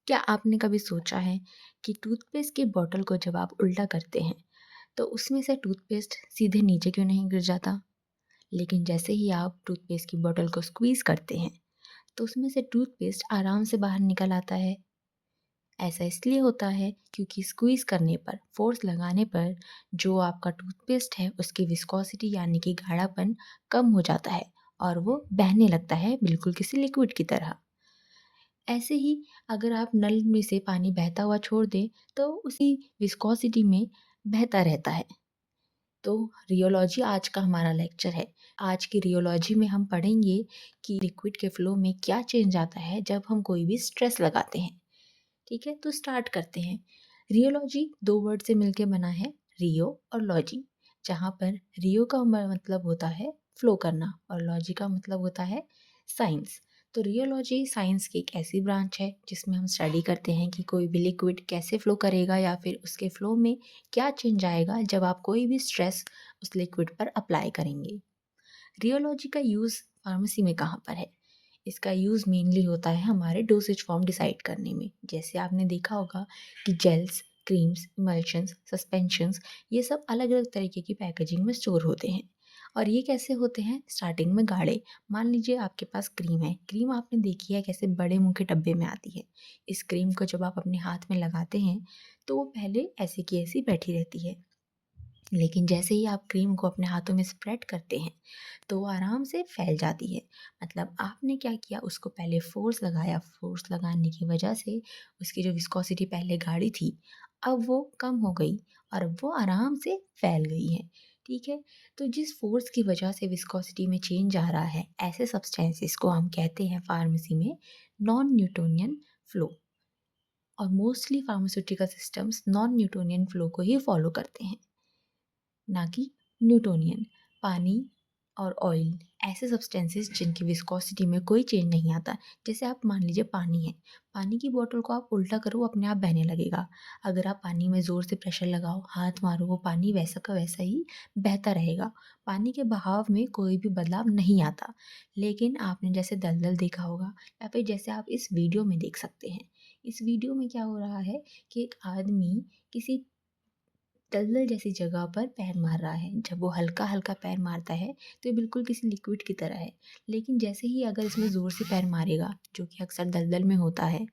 क्या आपने कभी सोचा है कि टूथपेस्ट की बॉटल को जब आप उल्टा करते हैं तो उसमें से टूथपेस्ट सीधे नीचे क्यों नहीं गिर जाता? लेकिन जैसे ही आप टूथपेस्ट की बॉटल को स्क्वीज़ करते हैं तो उसमें से टूथपेस्ट आराम से बाहर निकल आता है। ऐसा इसलिए होता है क्योंकि स्क्वीज़ करने पर, फोर्स लगाने पर जो आपका टूथपेस्ट है उसकी विस्कोसिटी यानी कि गाढ़ापन कम हो जाता है और वो बहने लगता है बिल्कुल किसी लिक्विड की तरह। ऐसे ही अगर आप नल में से पानी बहता हुआ छोड़ दें तो उसी विस्कोसिटी में बहता रहता है। तो रियोलॉजी आज का हमारा लेक्चर है। आज की रियोलॉजी में हम पढ़ेंगे कि लिक्विड के फ्लो में क्या चेंज आता है जब हम कोई भी स्ट्रेस लगाते हैं। ठीक है, तो स्टार्ट करते हैं। रियोलॉजी दो वर्ड से मिलके बना है, रियो और लॉजी, जहाँ पर रियो का मतलब होता है फ्लो करना और लॉजी का मतलब होता है साइंस। तो रियोलॉजी साइंस की एक ऐसी ब्रांच है जिसमें हम स्टडी करते हैं कि कोई भी लिक्विड कैसे फ्लो करेगा या फिर उसके फ्लो में क्या चेंज आएगा जब आप कोई भी स्ट्रेस उस लिक्विड पर अप्लाई करेंगे। रियोलॉजी का यूज़ फार्मेसी में कहाँ पर है? इसका यूज़ मेनली होता है हमारे डोसेज फॉर्म डिसाइड करने में। जैसे आपने देखा होगा कि जेल्स, क्रीम्स, इमल्शंस, सस्पेंशंस, ये सब अलग अलग तरीके की पैकेजिंग में स्टोर होते हैं। और ये कैसे होते हैं? स्टार्टिंग में गाढ़े। मान लीजिए आपके पास क्रीम है। क्रीम आपने देखी है कैसे बड़े मुंह के डब्बे में आती है। इस क्रीम को जब आप अपने हाथ में लगाते हैं तो वो पहले ऐसे की ऐसी बैठी रहती है, लेकिन जैसे ही आप क्रीम को अपने हाथों में स्प्रेड करते हैं तो वो आराम से फैल जाती है। मतलब आपने क्या किया, उसको पहले फ़ोर्स लगाया, फ़ोर्स लगाने की वजह से उसकी जो विस्कोसिटी पहले गाढ़ी थी, अब वो कम हो गई और अब वो आराम से फैल गई है। ठीक है? तो जिस फ़ोर्स की वजह से विस्कोसिटी में चेंज आ रहा है, ऐसे सब्सटेंसेस को हम कहते हैं फार्मेसी में नॉन न्यूटोनियन फ्लो। और mostly pharmaceutical systems non Newtonian flow को ही फॉलो करते हैं, ना कि न्यूटोनियन। पानी और ऑयल ऐसे सब्सटेंसेस जिनकी विस्कोसिटी में कोई चेंज नहीं आता। जैसे आप मान लीजिए पानी है, पानी की बोतल को आप उल्टा करो वो अपने आप बहने लगेगा। अगर आप पानी में ज़ोर से प्रेशर लगाओ, हाथ मारो, वो पानी वैसा का वैसा ही बहता रहेगा। पानी के बहाव में कोई भी बदलाव नहीं आता। लेकिन आपने जैसे दलदल देखा होगा या फिर जैसे आप इस वीडियो में देख सकते हैं। इस वीडियो में क्या हो रहा है कि एक आदमी किसी दलदल जैसी जगह पर पैर मार रहा है। जब वो हल्का-हल्का पैर मारता है तो ये बिल्कुल किसी लिक्विड की तरह है। लेकिन जैसे ही अगर इसमें ज़ोर से पैर मारेगा, जो कि अक्सर दलदल में होता है,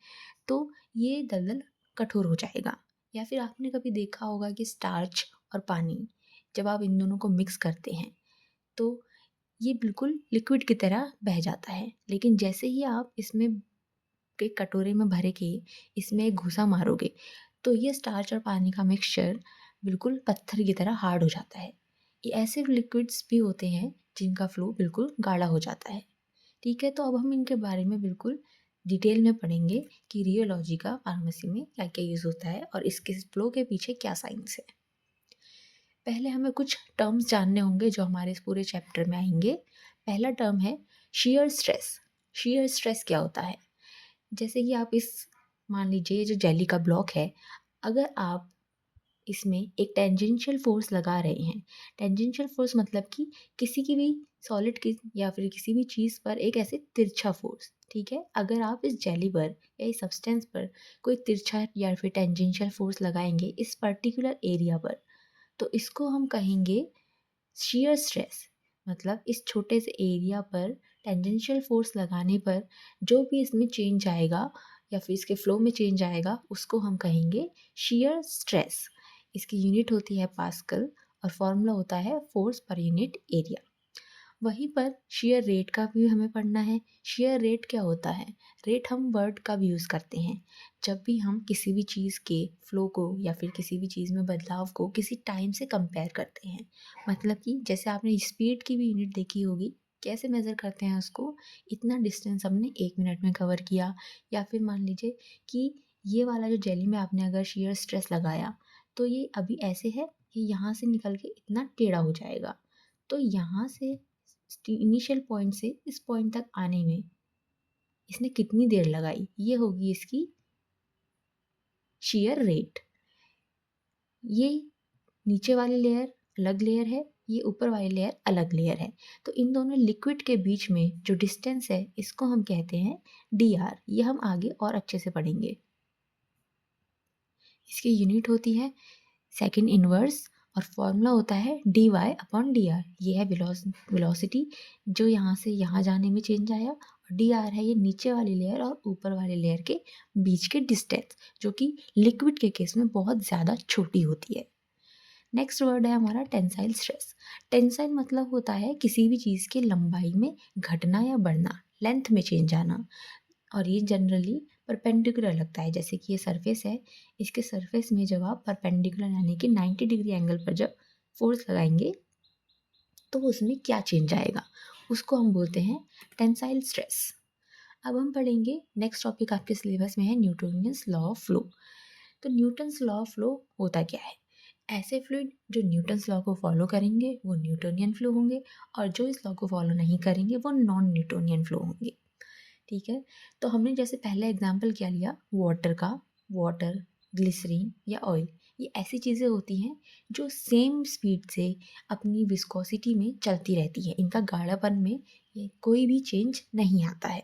तो ये दलदल कठोर हो जाएगा। या फिर आपने कभी देखा होगा कि स्टार्च और पानी, जब आप इन दोनों को मिक्स करते हैं, तो ये बिल्कुल लिक्विड की तरह बह जाता है। लेकिन जैसे ही आप इसमें एक कटोरे में भर के इसमें एक घुसा मारोगे, तो ये स्टार्च और पानी का मिक्सचर बिल्कुल पत्थर की तरह हार्ड हो जाता है। ये ऐसे लिक्विड्स भी होते हैं जिनका फ्लो बिल्कुल गाढ़ा हो जाता है। ठीक है, तो अब हम इनके बारे में बिल्कुल डिटेल में पढ़ेंगे कि रियोलॉजी का फार्मेसी में क्या-क्या यूज़ होता है और इसके फ्लो के पीछे क्या साइंस है। पहले हमें कुछ टर्म्स जानने होंगे जो हमारे इस पूरे चैप्टर में आएँगे। पहला टर्म है शियर स्ट्रेस। शियर स्ट्रेस क्या होता है? जैसे कि आप इस मान लीजिए ये जो जेली का ब्लॉक है, अगर आप इसमें एक टेंजेंशियल फ़ोर्स लगा रहे हैं। टेंजेंशियल फ़ोर्स मतलब कि किसी की भी सॉलिड की या फिर किसी भी चीज़ पर एक ऐसे तिरछा फ़ोर्स, ठीक है? अगर आप इस जेली पर या इस सब्सटेंस पर कोई तिरछा या फिर टेंजेंशियल फ़ोर्स लगाएँगे इस पर्टिकुलर एरिया पर, तो इसको हम कहेंगे शियर स्ट्रेस। मतलब इस छोटे से एरिया पर टेंजेंशियल फ़ोर्स लगाने पर जो भी इसमें चेंज आएगा या फिर इसके फ्लो में चेंज आएगा उसको हम कहेंगे शियर स्ट्रेस। इसकी यूनिट होती है पास्कल और फॉर्मूला होता है फोर्स पर यूनिट एरिया। वहीं पर शेयर रेट का भी हमें पढ़ना है। शेयर रेट क्या होता है? रेट हम वर्ड का भी यूज़ करते हैं जब भी हम किसी भी चीज़ के फ्लो को या फिर किसी भी चीज़ में बदलाव को किसी टाइम से कंपेयर करते हैं। मतलब कि जैसे आपने स्पीड की भी यूनिट देखी होगी, कैसे मेज़र करते हैं उसको? इतना डिस्टेंस हमने 1 मिनट में कवर किया। या फिर मान लीजिए कि ये वाला जो जेली में आपने अगर शेयर स्ट्रेस लगाया, तो ये अभी ऐसे है कि यहाँ से निकल के इतना टेढ़ा हो जाएगा। तो यहाँ से इनिशियल पॉइंट से इस पॉइंट तक आने में इसने कितनी देर लगाई, ये होगी इसकी शियर रेट। ये नीचे वाली लेयर अलग लेयर है, ये ऊपर वाली लेयर अलग लेयर है। तो इन दोनों लिक्विड के बीच में जो डिस्टेंस है इसको हम कहते हैं डी आर। ये हम आगे और अच्छे से पढ़ेंगे। इसकी यूनिट होती है सेकंड इनवर्स और फॉर्मूला होता है dy/dr। ये है वेलोसिटी जो यहाँ से यहाँ जाने में चेंज आया, और dr है ये नीचे वाली लेयर और ऊपर वाले लेयर के बीच के डिस्टेंस, जो कि लिक्विड के केस में बहुत ज़्यादा छोटी होती है। नेक्स्ट वर्ड है हमारा टेंसाइल स्ट्रेस। टेंसाइल मतलब होता है किसी भी चीज़ की लंबाई में घटना या बढ़ना, लेंथ में चेंज आना, और ये जनरली परपेंडिकुलर लगता है। जैसे कि ये सरफेस है, इसके सरफेस में जब आप परपेंडिकुलर यानी कि 90 डिग्री एंगल पर जब फोर्स लगाएंगे तो उसमें क्या चेंज आएगा, उसको हम बोलते हैं टेंसाइल स्ट्रेस। अब हम पढ़ेंगे नेक्स्ट टॉपिक आपके सिलेबस में है न्यूटोनियंस लॉ ऑफ फ्लो। तो न्यूटन्स लॉ ऑफ फ्लो होता क्या है? ऐसे फ्लूइड जो न्यूटन्स लॉ को फॉलो करेंगे वो न्यूटोनियन फ्लो होंगे, और जो इस लॉ को फॉलो नहीं करेंगे वो नॉन न्यूटोनियन फ्लो होंगे। ठीक है, तो हमने जैसे पहला एग्जाम्पल क्या लिया वाटर का, वाटर, ग्लिसरीन या ऑयल, ये ऐसी चीज़ें होती हैं जो सेम स्पीड से अपनी विस्कोसिटी में चलती रहती है, इनका गाढ़ापन में ये कोई भी चेंज नहीं आता है।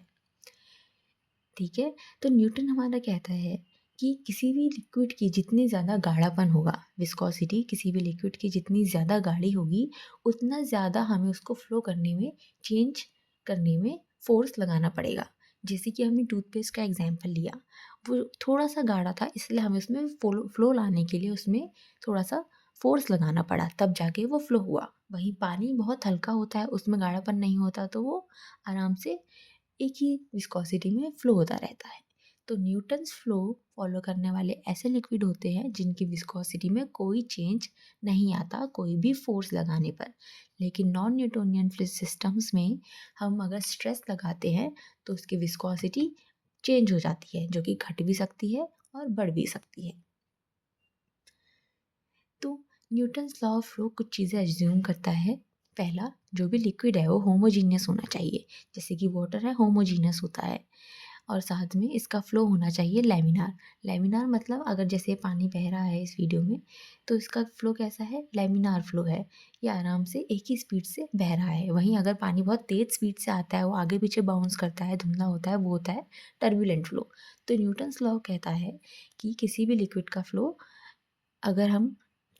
ठीक है, तो न्यूटन हमारा कहता है कि किसी भी लिक्विड की जितनी ज़्यादा गाढ़ापन होगा, विस्कोसिटी किसी भी लिक्विड की जितनी ज़्यादा गाढ़ी होगी, उतना ज़्यादा हमें उसको फ्लो करने में, चेंज करने में फोर्स लगाना पड़ेगा। जैसे कि हमने टूथपेस्ट का एग्जाम्पल लिया, वो थोड़ा सा गाढ़ा था, इसलिए हमें उसमें फ्लो लाने के लिए उसमें थोड़ा सा फोर्स लगाना पड़ा, तब जाके वो फ्लो हुआ। वहीं पानी बहुत हल्का होता है, उसमें गाढ़ापन नहीं होता, तो वो आराम से एक ही विस्कोसिटी में फ्लो होता रहता है। तो न्यूटन्स फ्लो फॉलो करने वाले ऐसे लिक्विड होते हैं जिनकी विस्कोसिटी में कोई चेंज नहीं आता कोई भी फोर्स लगाने पर। लेकिन नॉन न्यूटोनियन सिस्टम्स में हम अगर स्ट्रेस लगाते हैं तो उसकी विस्कोसिटी चेंज हो जाती है, जो कि घट भी सकती है और बढ़ भी सकती है। तो न्यूटन्स लॉ ऑफ फ्लो कुछ चीज़ें एज्यूम करता है। पहला, जो भी लिक्विड है वो होमोजीनियस होना चाहिए, जैसे कि वाटर है होमोजीनियस होता है, और साथ में इसका फ्लो होना चाहिए लैमिनार। लैमिनार मतलब अगर जैसे पानी बह रहा है इस वीडियो में, तो इसका फ्लो कैसा है, लैमिनार फ्लो है, ये आराम से एक ही स्पीड से बह रहा है। वहीं अगर पानी बहुत तेज़ स्पीड से आता है, वो आगे पीछे बाउंस करता है, धुंधला होता है, वो होता है टर्बुलेंट फ्लो। तो न्यूटन्स लॉ कहता है कि किसी भी लिक्विड का फ्लो, अगर हम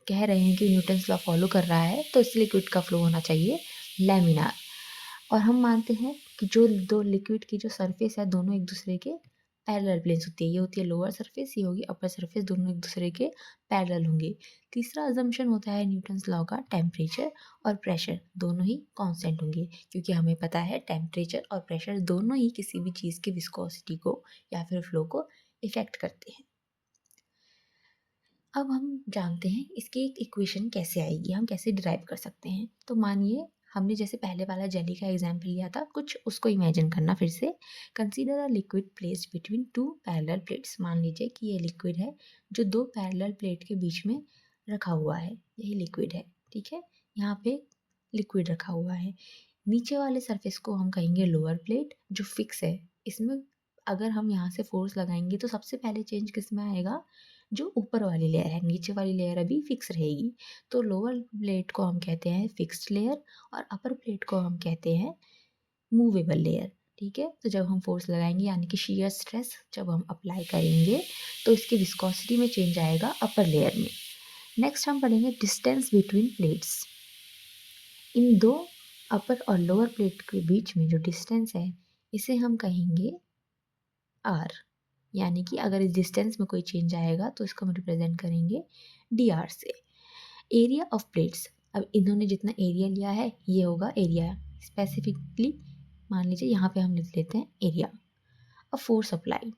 कह रहे हैं कि न्यूटन्स लॉ फॉलो कर रहा है, तो इस लिक्विड का फ्लो होना चाहिए लैमिनार। और हम मानते हैं कि जो दो लिक्विड की जो सरफेस है दोनों एक दूसरे के पैरेलल प्लेन्स होती है, ये होती है लोअर सरफेस, ये होगी अपर सरफेस, दोनों एक दूसरे के पैरेलल होंगे। तीसरा अजम्पशन होता है न्यूटन्स लॉ का, टेम्परेचर और प्रेशर दोनों ही कांस्टेंट होंगे, क्योंकि हमें पता है टेम्परेचर और प्रेशर दोनों ही किसी भी चीज़ की विस्कोसिटी को या फिर फ्लो को इफेक्ट करते हैं। अब हम जानते हैं इसकी एक इक्वेशन कैसे आएगी, हम कैसे डिराइव कर सकते हैं। तो मानिए हमने जैसे पहले वाला जेली का एग्जाम्पल लिया था, कुछ उसको इमेजिन करना फिर से। Consider a liquid placed between two parallel plates. मान लीजिए कि ये लिक्विड है जो दो पैरेलल प्लेट के बीच में रखा हुआ है, यही लिक्विड है। ठीक है, यहाँ पे लिक्विड रखा हुआ है, नीचे वाले सरफेस को हम कहेंगे लोअर प्लेट जो फिक्स है। इसमें अगर हम यहाँ से फोर्स लगाएंगे तो सबसे पहले चेंज किस में आएगा, जो ऊपर वाली लेयर है, नीचे वाली लेयर अभी फिक्स रहेगी। तो लोअर प्लेट को हम कहते हैं फिक्स्ड लेयर और अपर प्लेट को हम कहते हैं मूवेबल लेयर। ठीक है, तो जब हम फोर्स लगाएंगे यानी कि शीयर स्ट्रेस जब हम अप्लाई करेंगे तो इसकी विस्कोसिटी में चेंज आएगा अपर लेयर में। नेक्स्ट हम पढ़ेंगे डिस्टेंस बिटवीन प्लेट्स। इन दो अपर और लोअर प्लेट के बीच में जो डिस्टेंस है इसे हम कहेंगे आर, यानी कि अगर इस डिस्टेंस में कोई चेंज आएगा तो इसको हम रिप्रेजेंट करेंगे डी आर से। एरिया ऑफ प्लेट्स, अब इन्होंने जितना एरिया लिया है ये होगा एरिया, स्पेसिफिकली मान लीजिए यहाँ पे हम लिख लेते हैं एरिया। अब फोर्स अप्लाई,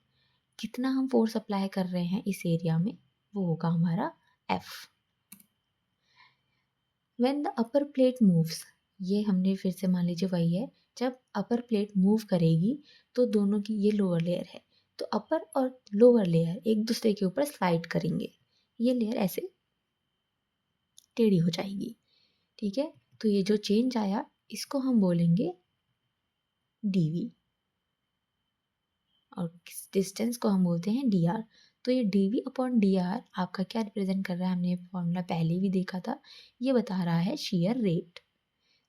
कितना हम फोर्स अप्लाई कर रहे हैं इस एरिया में, वो होगा हमारा F. When the upper plate moves, ये हमने फिर से मान लीजिए वही है, जब अपर प्लेट मूव करेगी तो दोनों की, ये लोअर लेयर है, तो अपर और लोअर लेयर एक दूसरे के ऊपर स्लाइड करेंगे, ये लेयर ऐसे टेढ़ी हो जाएगी। ठीक है, तो ये जो चेंज आया इसको हम बोलेंगे डीवी, और डिस्टेंस को हम बोलते हैं डी आर। तो ये डीवी अपॉन डी आर आपका क्या रिप्रेजेंट कर रहा है, हमने फॉर्मूला पहले भी देखा था, ये बता रहा है शेयर रेट।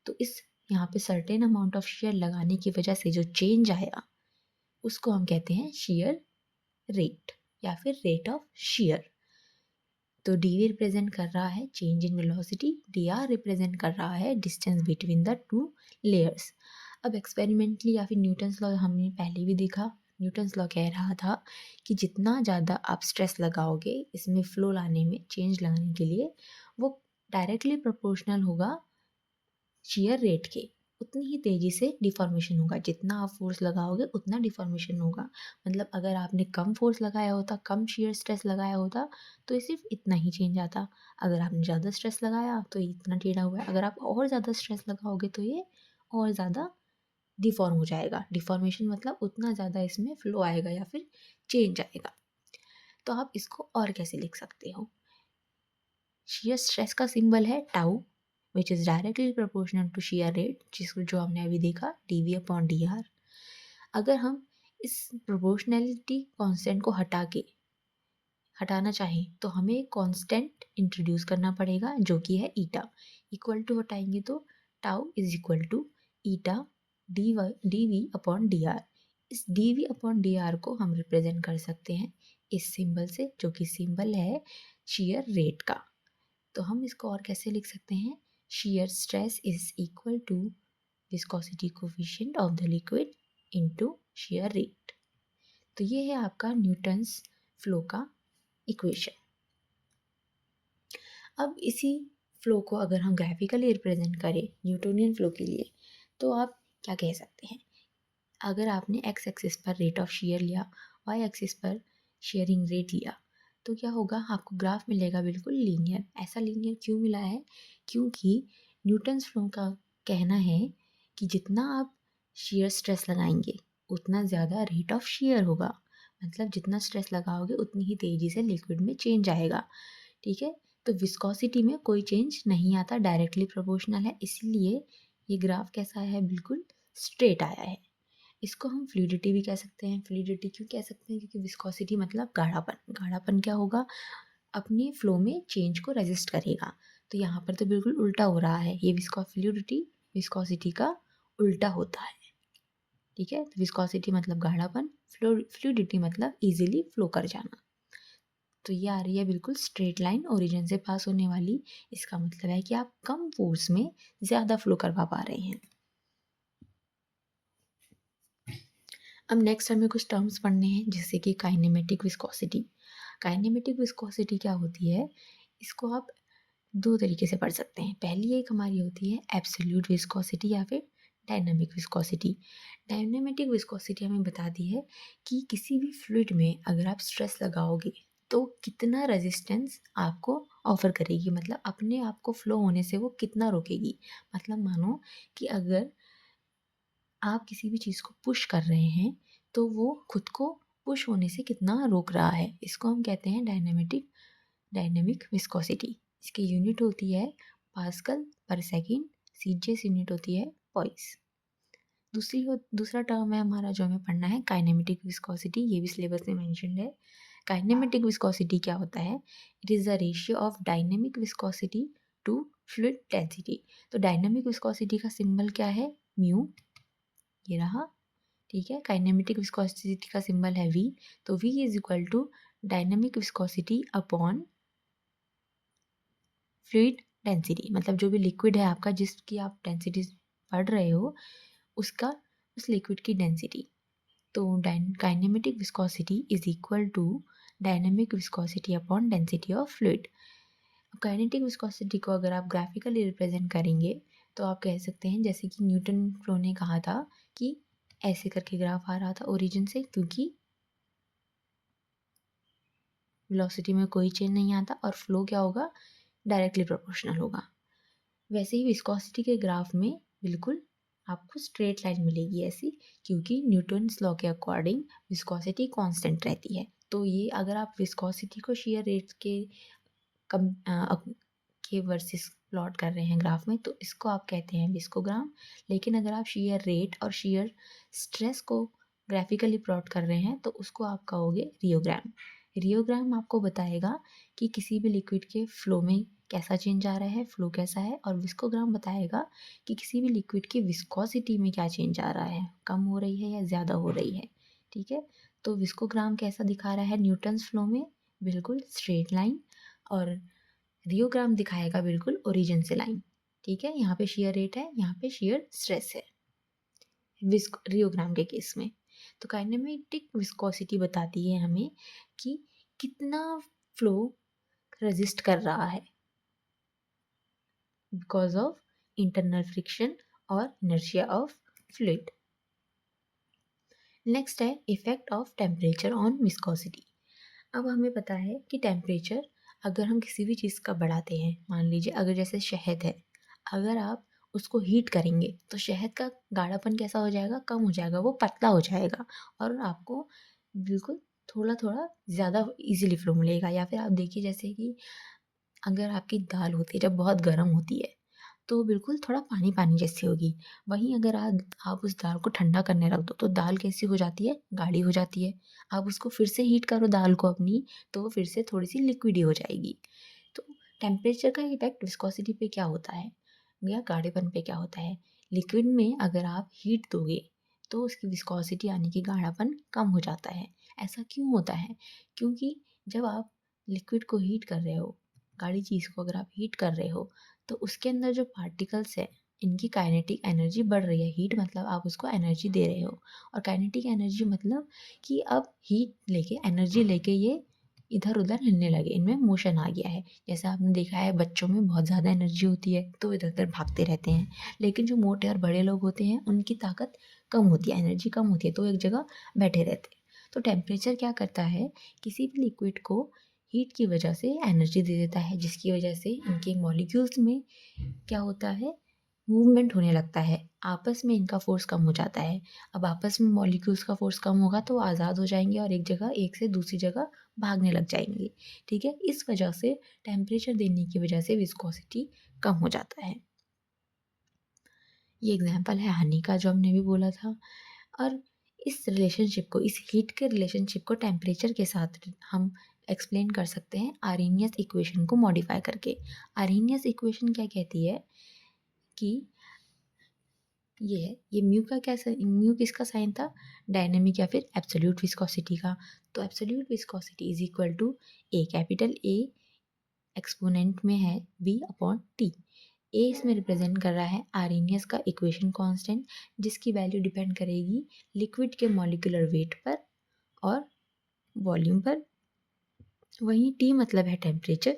तो इस यहाँ पे सर्टेन अमाउंट ऑफ शेयर लगाने की वजह से जो चेंज आया उसको हम कहते हैं शेयर रेट या फिर रेट ऑफ शेयर। तो dv रिप्रेजेंट कर रहा है change in velocity, dr represent कर रहा है distance between the two layers. अब एक्सपेरिमेंटली या फिर न्यूटन्स लॉ हमने पहले भी देखा, न्यूटन्स लॉ कह रहा था कि जितना ज़्यादा आप स्ट्रेस लगाओगे इसमें फ़्लो लाने में, चेंज लाने के लिए, वो डायरेक्टली प्रोपोर्शनल होगा शीयर रेट के, उतनी ही तेज़ी से डिफ़ॉर्मेशन होगा। जितना आप फ़ोर्स लगाओगे उतना डिफ़ॉर्मेशन होगा। मतलब अगर आपने कम फ़ोर्स लगाया होता, कम शीयर स्ट्रेस लगाया होता, तो ये सिर्फ इतना ही चेंज आता। अगर आपने ज़्यादा स्ट्रेस लगाया तो ये इतना टेढ़ा हुआ है। अगर आप और ज़्यादा स्ट्रेस लगाओगे तो ये और ज़्यादा डिफ़ॉर्म हो जाएगा। डिफ़ॉर्मेशन मतलब उतना ज़्यादा इसमें फ़्लो आएगा या फिर चेंज आएगा। तो आप इसको और कैसे लिख सकते हो? शीयर स्ट्रेस का सिंबल है tau, which is directly proportional to shear rate, जिसको जो हमने अभी देखा dv अपॉन dr। अगर हम इस प्रोपोर्शनैलिटी कांस्टेंट को हटाना चाहें तो हमें एक कांस्टेंट इंट्रोड्यूस करना पड़ेगा जो कि है ईटा। इक्वल टू हटाएंगे तो tau is equal to eta dv upon dr। इस dv अपॉन dr को हम रिप्रेजेंट कर सकते हैं इस सिंबल से, जो कि सिंबल है शीयर रेट का। तो हम इसको और कैसे लिख सकते हैं? shear stress is equal to viscosity coefficient of the liquid into shear rate। तो ये है आपका न्यूटन्स फ्लो का इक्वेशन। अब इसी फ्लो को अगर हम ग्राफिकली रिप्रेजेंट करें न्यूटोनियन फ्लो के लिए, तो आप क्या कह सकते हैं? अगर आपने एक्स एक्सिस पर रेट ऑफ शेयर लिया, वाई एक्सिस पर शेयरिंग रेट लिया, तो क्या होगा? आपको ग्राफ मिलेगा बिल्कुल लीनियर। ऐसा लीनियर क्यों मिला है? क्योंकि न्यूटन्स फ्लो का कहना है कि जितना आप शेयर स्ट्रेस लगाएंगे उतना ज़्यादा रेट ऑफ शेयर होगा। मतलब जितना स्ट्रेस लगाओगे उतनी ही तेज़ी से लिक्विड में चेंज आएगा। ठीक है, तो विस्कोसिटी में कोई चेंज नहीं आता, डायरेक्टली प्रोपोर्शनल है, इसीलिए ये ग्राफ कैसा है? बिल्कुल स्ट्रेट आया है। इसको हम फ्लूइडिटी भी कह सकते हैं। फ्लूइडिटी क्यों कह सकते हैं? क्योंकि विस्कोसिटी मतलब गाढ़ापन। गाढ़ापन क्या होगा? अपने फ्लो में चेंज को रेजिस्ट करेगा। तो यहाँ पर तो बिल्कुल उल्टा हो रहा है। ये फ्लूइडिटी विस्कोसिटी का उल्टा होता है। ठीक है, तो विस्कोसिटी मतलब गाढ़ापन, फ्लूइडिटी मतलब इजीली फ्लो कर जाना। तो ये आ रही है बिल्कुल स्ट्रेट लाइन, ओरिजिन से पास होने वाली। इसका मतलब है कि आप कम फोर्स में ज़्यादा फ्लो करवा पा रहे हैं। अब नेक्स्ट हमें कुछ टर्म्स पढ़ने हैं, जैसे कि काइनेमेटिक विस्कोसिटी। काइनेमेटिक विस्कोसिटी क्या होती है? इसको आप दो तरीके से पढ़ सकते हैं। पहली एक हमारी होती है एब्सोल्यूट विस्कोसिटी या फिर डायनामिक विस्कोसिटी। डायनामिक विस्कोसिटी हमें बताती है कि किसी भी फ्लूइड में अगर आप स्ट्रेस लगाओगे तो कितना रेजिस्टेंस आपको ऑफर करेगी, मतलब अपने आप को फ्लो होने से वो कितना रोकेगी। मतलब मानो कि अगर आप किसी भी चीज़ को पुश कर रहे हैं तो वो खुद को पुश होने से कितना रोक रहा है, इसको हम कहते हैं डायनेमिक विस्कोसिटी। इसकी यूनिट होती है पास्कल पर सेकेंड, सीजीएस यूनिट होती है पॉइस। दूसरा टर्म है हमारा जो हमें पढ़ना है काइनेमेटिक विस्कोसिटी। ये भी सिलेबस में मेंशन्ड है। काइनेमेटिक विस्कोसिटी क्या होता है? It is the ratio of dynamic viscosity to fluid density. तो डायनेमिक विस्कोसिटी का सिंबल क्या है? म्यू, ये रहा। ठीक है, काइनेमेटिक विस्कोसिटी का सिंबल है V। तो V is equal to dynamic viscosity upon fluid density. मतलब जो भी लिक्विड है आपका, जिसकी आप डेंसिटी पढ़ रहे हो, उसका उस लिक्विड की डेंसिटी। तो kinematic viscosity is equal to dynamic viscosity upon density of fluid. Kinetic viscosity को अगर आप ग्राफिकली रिप्रेजेंट करेंगे तो आप कह सकते हैं जैसे कि न्यूटन फ्लो ने कहा था कि ऐसे करके ग्राफ आ रहा था ओरिजिन से, क्योंकि वेलोसिटी में कोई चेंज नहीं आता और फ्लो क्या होगा? डायरेक्टली प्रोपोर्शनल होगा। वैसे ही विस्कोसिटी के ग्राफ में बिल्कुल आपको स्ट्रेट लाइन मिलेगी ऐसी, क्योंकि न्यूटन्स लॉ के अकॉर्डिंग विस्कोसिटी कांस्टेंट रहती है। तो ये अगर आप विस्कोसिटी को शेयर रेट के वर्सेस प्लॉट कर रहे हैं ग्राफ में, तो इसको आप कहते हैं विस्कोग्राम। लेकिन अगर आप शेयर रेट और शेयर स्ट्रेस को ग्राफिकली प्लॉट कर रहे हैं तो उसको आप कहोगे रियोग्राम। रियोग्राम आपको बताएगा कि किसी भी लिक्विड के फ्लो में कैसा चेंज आ रहा है, फ्लो कैसा है, और विस्कोग्राम बताएगा कि किसी भी लिक्विड की विस्कोसिटी में क्या चेंज आ रहा है, कम हो रही है या ज़्यादा हो रही है। ठीक है, तो विस्कोग्राम कैसा दिखा रहा है न्यूटन्स फ्लो में? बिल्कुल स्ट्रेट लाइन। और रियोग्राम दिखाएगा बिल्कुल ओरिजिन से लाइन। ठीक है, यहाँ पे शियर रेट है, यहाँ पे शियर स्ट्रेस है रियोग्राम के केस में। तो काइनेमेटिक विस्कोसिटी बताती है हमें कि कितना फ्लो रेजिस्ट कर रहा है बिकॉज ऑफ इंटरनल फ्रिक्शन और इनर्शिया ऑफ फ्लूइड। नेक्स्ट है effect of temperature on viscosity. अब हमें पता है कि टेम्परेचर अगर हम किसी भी चीज़ का बढ़ाते हैं, मान लीजिए अगर जैसे शहद है, अगर आप उसको हीट करेंगे तो शहद का गाढ़ापन कैसा हो जाएगा, कम हो जाएगा, वो पतला हो जाएगा और आपको बिल्कुल थोड़ा थोड़ा ज़्यादा इजीली फ्लो मिलेगा। या फिर आप देखिए जैसे कि अगर आपकी दाल होती है जब बहुत गर्म होती है तो बिल्कुल थोड़ा पानी पानी जैसी होगी। वहीं अगर आप उस दाल को ठंडा करने रख दो तो दाल कैसी हो जाती है, गाढ़ी हो जाती है। आप उसको फिर से हीट करो दाल को अपनी, तो वो फिर से थोड़ी सी लिक्विडी हो जाएगी। तो टेम्परेचर का इफेक्ट विस्कोसिटी पे क्या होता है या गाढ़ेपन पे क्या होता है। लिक्विड में अगर आप हीट दोगे तो उसकी विस्कोसिटी यानी कि गाढ़ापन कम हो जाता है। ऐसा क्यों होता है, क्योंकि जब आप लिक्विड को हीट कर रहे हो, गाढ़ी चीज़ को अगर आप हीट कर रहे हो तो उसके अंदर जो पार्टिकल्स है इनकी काइनेटिक एनर्जी बढ़ रही है। हीट मतलब आप उसको एनर्जी दे रहे हो और काइनेटिक एनर्जी मतलब कि अब हीट लेके एनर्जी लेके ये इधर उधर हिलने लगे, इनमें मोशन आ गया है। जैसा आपने देखा है बच्चों में बहुत ज़्यादा एनर्जी होती है तो इधर उधर भागते रहते हैं, लेकिन जो मोटे और बड़े लोग होते हैं उनकी ताकत कम होती है, एनर्जी कम होती है, तो एक जगह बैठे रहते हैं। तो टेम्परेचर क्या करता है, किसी भी लिक्विड को हीट की वजह से एनर्जी दे देता है, जिसकी वजह से इनके मॉलिक्यूल्स में क्या होता है, मूवमेंट होने लगता है, आपस में इनका फ़ोर्स कम हो जाता है। अब आपस में मॉलिक्यूल्स का फ़ोर्स कम होगा तो आज़ाद हो जाएंगे और एक जगह एक से दूसरी जगह भागने लग जाएंगे। ठीक है, इस वजह से टेम्परेचर देने की वजह से विस्कोसिटी कम हो जाता है। ये एग्जाम्पल है हनी का जो हमने भी बोला था। और इस रिलेशनशिप को, इस हीट के रिलेशनशिप को टेम्परेचर के साथ हम एक्सप्लेन कर सकते हैं आर्हेनियस इक्वेशन को मॉडिफाई करके। आर्हेनियस इक्वेशन क्या कहती है कि ये म्यू का क्या म्यू किसका साइन था, डायनेमिक या फिर एब्सोल्यूट विस्कोसिटी का। तो absolute viscosity is equal to A, capital A exponent में है बी अपॉन टी। ए इसमें रिप्रेजेंट कर रहा है आर्हेनियस का इक्वेशन कांस्टेंट, जिसकी वैल्यू डिपेंड करेगी लिक्विड के मॉलिक्यूलर वेट पर और वॉल्यूम पर। वहीं टी मतलब है टेम्परेचर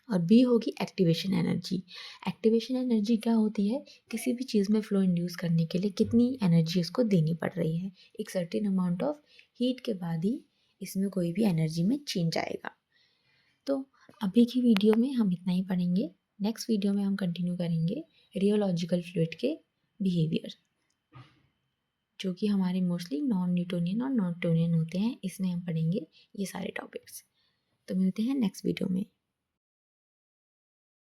और बी होगी एक्टिवेशन एनर्जी। एक्टिवेशन एनर्जी क्या होती है, किसी भी चीज़ में फ्लो इंड्यूस करने के लिए कितनी एनर्जी उसको देनी पड़ रही है। एक सर्टेन अमाउंट ऑफ हीट के बाद ही इसमें कोई भी एनर्जी में चेंज आएगा। तो अभी की वीडियो में हम इतना ही पढ़ेंगे। नेक्स्ट वीडियो में हम कंटिन्यू करेंगे रियोलॉजिकल फ्लूइड के बिहेवियर, जो कि हमारे मोस्टली नॉन न्यूटोनियन और नॉन न्यूटोनियन होते हैं। इसमें हम पढ़ेंगे ये सारे टॉपिक्स। तो मिलते हैं नेक्स्ट वीडियो में।